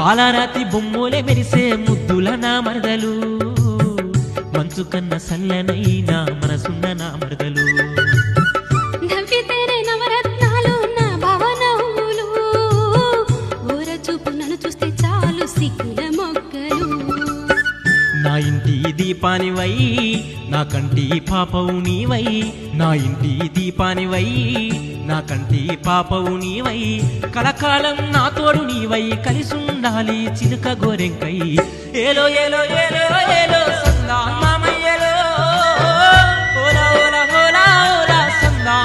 పాలరాతి బొమ్మోలే మెరిసే ముద్దుల నా మరదలు మంచు కన్న సల్లనైనా మనసున్న నా మరదలు నవ్వితేనే నవరత్నాలు నా భవనములు ఊర చూపు నన్ను చూస్తే చాలు సిగ్గుల మొగ్గలు నా ఇంటి దీపానివై నా కంటి పాపవు నీవై నా ఇంటి దీపానివై నా కంటి పాపవు నీవై కలకాలం నా తోడు నీవై కలిసుండాలి చిలుక గోరెంకై ఏలో ఏలో ఏలో ఏలో సందా మామయ్యలో ఓలా ఓలా ఓలా ఓలా సందా